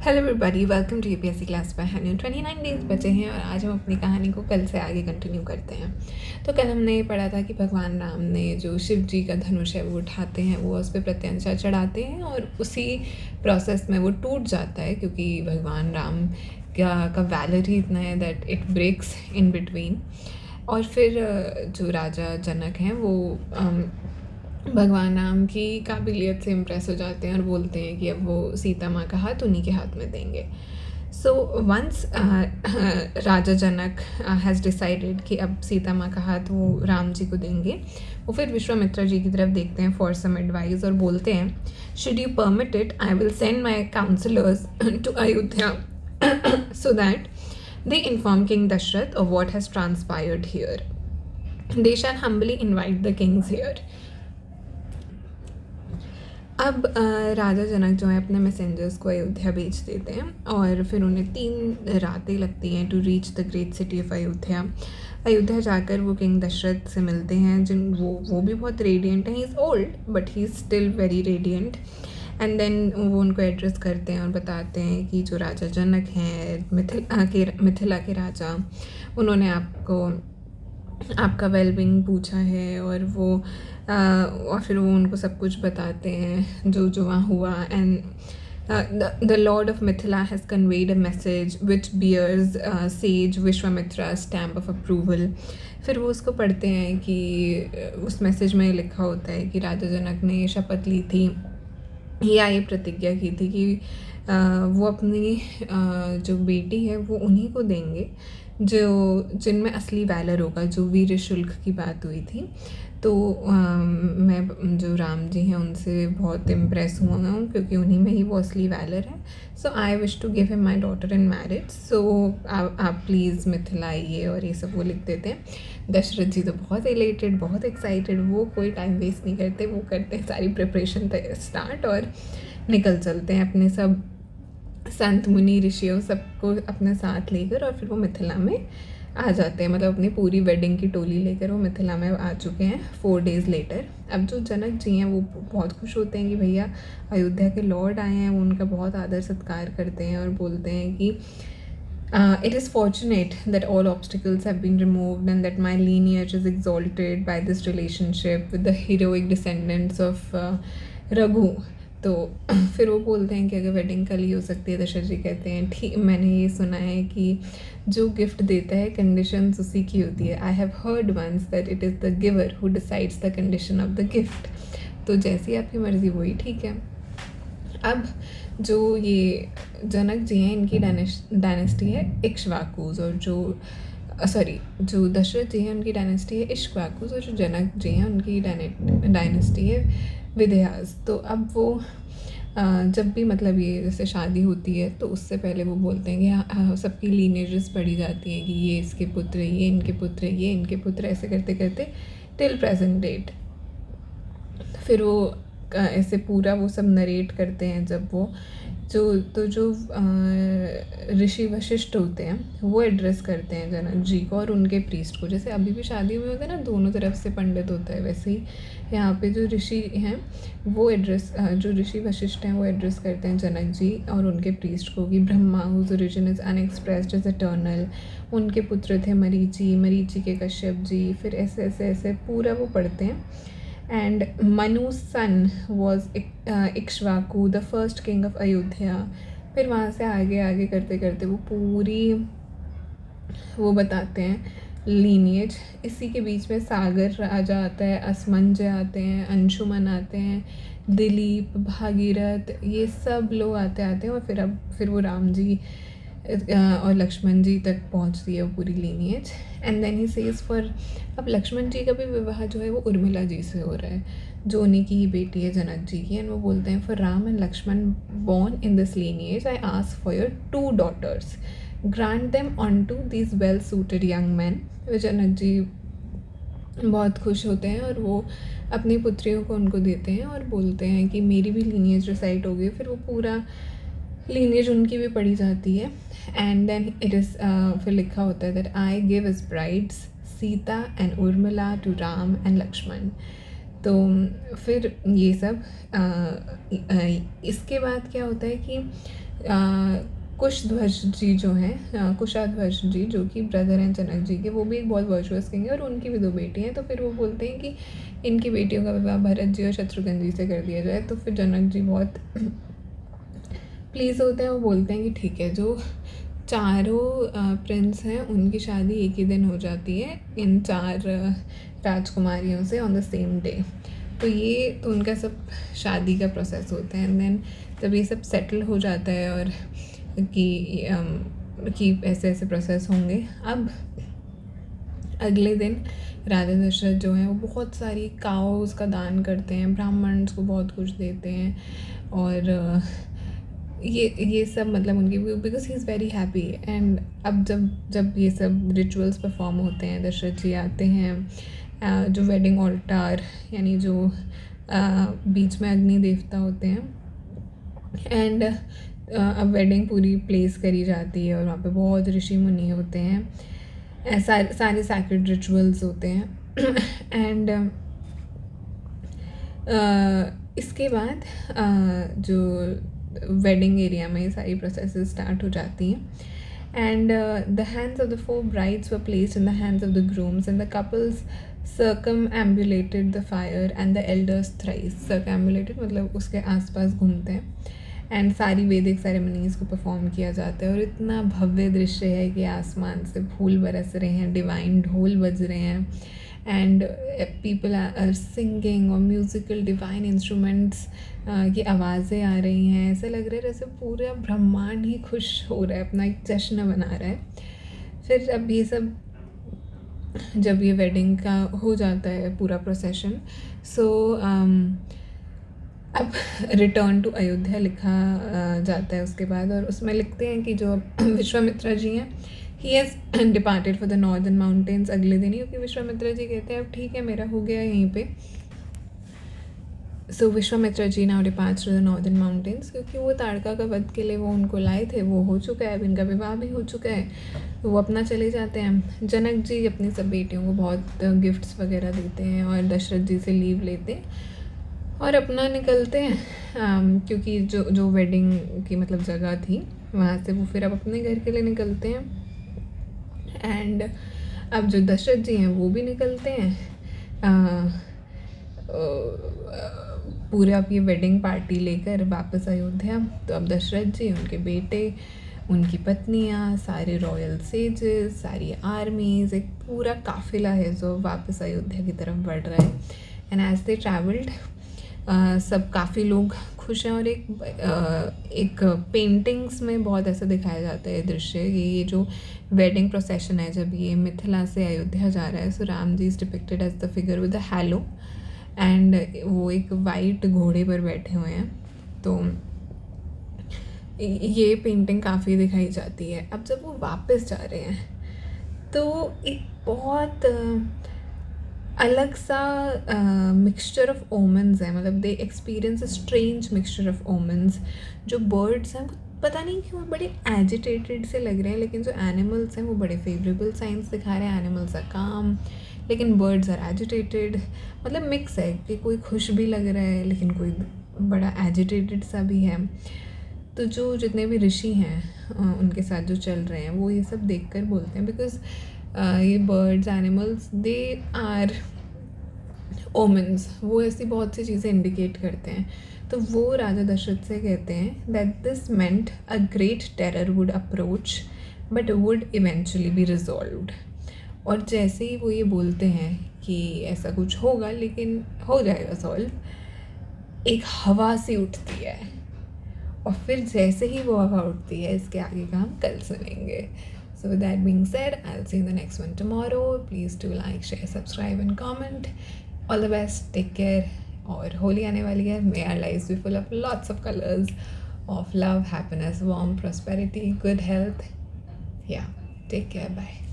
Hello everybody, welcome to UPSC class by Honey. 29 days बचे हैं और आज हम अपनी कहानी को कल से आगे कंटिन्यू करते हैं। तो कल हमने ये पढ़ा था कि भगवान राम ने जो शिव जी का धनुष है वो उठाते हैं, वो उस पर प्रत्यंचा चढ़ाते हैं और उसी प्रोसेस में वो टूट जाता है क्योंकि भगवान राम का वैलर ही इतना है that it breaks in between. और फिर जो राजा जनक हैं वो भगवान राम की काबिलियत से इम्प्रेस हो जाते हैं और बोलते हैं कि अब वो सीता माँ का हाथ उन्हीं के हाथ में देंगे। सो वंस राजा जनक हैज़ डिसाइडेड कि अब सीता माँ का हाथ वो राम जी को देंगे, वो फिर विश्वामित्र जी की तरफ देखते हैं फॉर सम एडवाइस और बोलते हैं, should you permit it, I will send my counsellors to Ayodhya so that they inform King Dashrath of what has transpired here. They shall humbly invite the kings here. अब राजा जनक जो है अपने messengers को अयोध्या भेज देते हैं और फिर उन्हें 3 रातें लगती हैं to reach the great city of Ayodhya. Ayodhya जाकर वो किंग दशरथ से मिलते हैं, जिन वो भी बहुत रेडिएंट हैं। He is old but he is still very radiant. And then वो उनको एड्रेस करते हैं और बताते हैं कि जो राजा जनक हैं मिथिला के राजा, उन्होंने आपका वेलबींग पूछा है और फिर वो उनको सब कुछ बताते हैं जो वहाँ हुआ। And the Lord of Mithila has conveyed a message which bears sage Vishwamitra stamp of approval. फिर वो उसको पढ़ते हैं कि उस मैसेज में लिखा होता है कि राजा जनक ने शपथ ली थी या ये प्रतिज्ञा की थी कि वो अपनी जो बेटी है वो उन्हीं को देंगे जिनमें असली वैलर होगा, जो वीर शुल्क की बात हुई थी। तो मैं जो राम जी हैं उनसे बहुत इम्प्रेस हुआ हूँ क्योंकि उन्हीं में ही वो असली वैलर है। So I wish to give him my daughter in marriage, so आप प्लीज़ मिथिला आइए और ये सब वो लिख देते हैं। दशरथ जी तो बहुत एलेटेड, बहुत एक्साइटेड, वो कोई टाइम वेस्ट नहीं करते, वो करते हैं सारी प्रिपरेशन स्टार्ट और निकल चलते हैं अपने सब संत मुनि ऋषियों सबको अपने साथ लेकर। और फिर वो मिथिला में आ जाते हैं, मतलब अपनी पूरी वेडिंग की टोली लेकर वो मिथिला में आ चुके हैं 4 days लेटर। अब जो जनक जी हैं वो बहुत खुश होते हैं कि भैया अयोध्या के लॉर्ड आए हैं, वो उनका बहुत आदर सत्कार करते हैं और बोलते हैं कि it is fortunate that all obstacles have been removed and that my lineage is exalted by this relationship with the heroic descendants of Raghu. तो फिर वो बोलते हैं कि अगर वेडिंग कल ही हो सकती है। दशरथ जी कहते हैं ठीक, मैंने ये सुना है कि जो गिफ्ट देता है कंडीशंस उसी की होती है। I have heard once that it is the giver who decides the condition of the gift. तो जैसी आपकी मर्ज़ी वही ठीक है। अब जो ये जनक जी हैं इनकी डायनेस्टी है इक्ष्वाकुज, और जो दशरथ जी हैं उनकी डायनेस्टी है इक्ष्वाकुज, और जो जनक जी हैं उनकी डायनेस्टी है विदयास। तो अब वो जब भी मतलब ये जैसे शादी होती है तो उससे पहले वो बोलते हैं कि सबकी लीनेजेस पढ़ी जाती हैं कि ये इसके पुत्र, ये इनके पुत्र, ये इनके पुत्र, ऐसे करते करते टिल प्रेजेंट डेट। फिर वो ऐसे पूरा वो सब नरेट करते हैं। जब वो जो ऋषि वशिष्ठ होते हैं वो एड्रेस करते हैं जनक जी को और उनके प्रीस्ट को। जैसे अभी भी शादी में होता है ना, दोनों तरफ से पंडित होता है, वैसे ही यहाँ पे जो ऋषि हैं वो जो ऋषि वशिष्ठ हैं वो एड्रेस करते हैं जनक जी और उनके प्रीस्ट को कि Brahma whose origin is unexpressed is eternal, उनके पुत्र थे मरीचि के कश्यप जी। फिर ऐसे ऐसे ऐसे पूरा वो पढ़ते हैं। And Manu's son was Ikshvaku, the first king of Ayodhya। फिर वहाँ से आगे आगे करते करते वो पूरी वो बताते हैं लीनिएज। इसी के बीच में सागर राजा आता है, असमंज आते हैं, अंशुमन आते हैं, दिलीप, भागीरथ, ये सब लोग आते हैं और फिर वो राम जी और लक्ष्मण जी तक पहुंचती है वो पूरी lineage. And then he says for, अब लक्ष्मण जी का भी विवाह जो है वो उर्मिला जी से हो रहा है, जो उन्हीं की ही बेटी है जनक जी की। एंड वो बोलते हैं for Ram and Lakshman born in this lineage I ask for your 2 daughters, grant them on to this well suited young man. Janak ji बहुत खुश होते हैं और वो अपनी पुत्रियों को उनको देते हैं और बोलते हैं कि मेरी भी लीनिएज रिसाइट हो गई। फिर वो पूरा लीनिएज उनकी भी पढ़ी जाती है। एंड देन इट इज़ फिर लिखा होता है that I give as brides Sita and Urmila to Ram and Lakshman. तो फिर ये सब इसके बाद क्या होता है कि कुशध्वज जी जो हैं, कुशाध्वज जी जो कि ब्रदर हैं जनक जी के, वो भी एक बहुत वर्चुअस किंग है और उनकी भी 2 बेटी हैं। तो फिर वो बोलते हैं कि इनकी बेटियों का विवाह भरत जी और शत्रुघ्न जी से कर दिया जाए। तो फिर जनक जी बहुत प्लीज़ होते हैं, वो बोलते हैं कि ठीक है, जो चारों प्रिंस हैं उनकी शादी एक ही दिन हो जाती है इन 4 राजकुमारियों से ऑन द सेम डे। तो उनका सब शादी का प्रोसेस होता है। एंड देन जब ये सब सेटल हो जाता है और कि ऐसे ऐसे प्रोसेस होंगे, अब अगले दिन राजा दशरथ जो हैं वो बहुत सारी काउस का दान करते हैं, ब्राह्मण्स को बहुत कुछ देते हैं और ये सब मतलब उनकी, because he is very happy. And अब जब ये सब रिचुअल्स परफॉर्म होते हैं, दशरथ जी आते हैं, जो वेडिंग ऑल्टार यानी जो बीच में अग्नि देवता होते हैं, एंड अब वेडिंग पूरी प्लेस करी जाती है और वहाँ पे बहुत ऋषि मुनि होते हैं, सारे सैक्रेड रिचुअल्स होते हैं। एंड इसके बाद जो वेडिंग एरिया में सारी प्रोसेसेस स्टार्ट हो जाती हैं। And the hands of the 4 brides were placed in the hands of the grooms and the couples circumambulated the fire and the elders thrice. Circumambulated मतलब उसके आसपास घूमते हैं एंड सारी वैदिक सेरेमनीज़ को परफॉर्म किया जाता है। और इतना भव्य दृश्य है कि आसमान से फूल बरस रहे हैं, डिवाइन ढोल बज रहे हैं एंड पीपल आर सिंगिंग और म्यूज़िकल डिवाइन इंस्ट्रूमेंट्स की आवाज़ें आ रही हैं। ऐसा लग रहा है जैसे पूरा ब्रह्मांड ही खुश हो रहा है, अपना एक जश्न मना रहा है। फिर अब ये सब जब ये वेडिंग का हो जाता है पूरा प्रोसेशन, सो अब रिटर्न टू अयोध्या लिखा जाता है उसके बाद, और उसमें लिखते हैं कि जो विश्वामित्र जी हैं, he has departed for the northern mountains अगले दिन ही, क्योंकि विश्वामित्र जी कहते हैं अब ठीक है, मेरा हो गया यहीं पे। So Vishwamitra ji now departs to the northern mountains, क्योंकि वो ताड़का का वध के लिए वो उनको लाए थे, वो हो चुका है, अब इनका विवाह भी हो चुका है, तो वो अपना चले जाते हैं। जनक जी अपनी सब बेटियों को बहुत गिफ्ट्स वगैरह देते हैं और दशरथ जी से लीव लेते हैं और अपना निकलते हैं, क्योंकि जो वेडिंग की मतलब जगह थी वहाँ से वो फिर अब अपने घर के लिए निकलते हैं। एंड अब जो दशरथ जी हैं वो भी निकलते हैं पूरे अब ये वेडिंग पार्टी लेकर वापस अयोध्या। तो अब दशरथ जी, उनके बेटे, उनकी पत्नियाँ, सारे रॉयल सेजेस, सारी आर्मीज़, एक पूरा काफिला है जो वापस अयोध्या की तरफ बढ़ रहा है। एंड एज दे ट्रैवल्ड सब काफ़ी लोग खुश हैं। और एक पेंटिंग्स में बहुत ऐसा दिखाया जाता है दृश्य, ये जो वेडिंग प्रोसेशन है जब ये मिथिला से अयोध्या जा रहा है, so Ram ji is depicted as the figure with the halo and वो एक वाइट घोड़े पर बैठे हुए हैं। तो ये पेंटिंग काफ़ी दिखाई जाती है। अब जब वो वापस जा रहे हैं तो एक बहुत अलग सा मिक्सचर ऑफ ओमेंस है, मतलब they experience a strange mixture of omens. जो बर्ड्स हैं पता नहीं क्यों बड़े एजिटेटेड से लग रहे हैं, लेकिन जो एनिमल्स हैं वो बड़े फेवरेबल साइंस दिखा रहे हैं। एनिमल्स आर काम लेकिन बर्ड्स आर एजिटेटेड, मतलब मिक्स है कि कोई खुश भी लग रहा है लेकिन कोई बड़ा एजिटेटेड सा भी है। तो जो जितने भी ऋषि हैं उनके साथ जो चल रहे हैं वो ये सब देखकर बोलते हैं, बिकॉज ये birds animals they are omens, वो ऐसी बहुत सी चीज़ें इंडिकेट करते हैं। तो वो राजा दशरथ से कहते हैं that this meant a great terror would approach but would eventually B resolved. और जैसे ही वो ये बोलते हैं कि ऐसा कुछ होगा लेकिन हो जाएगा सॉल्व, एक हवा सी उठती है और फिर जैसे ही वो हवा उठती है, इसके आगे का हम कल सुनेंगे। So with that being said, I'll see you in the next one tomorrow. Please do like, share, subscribe and comment. All the best. Take care. और होली आने वाली है. May our lives be full of lots of colors of love, happiness, warmth, prosperity, good health. Yeah. Take care. Bye.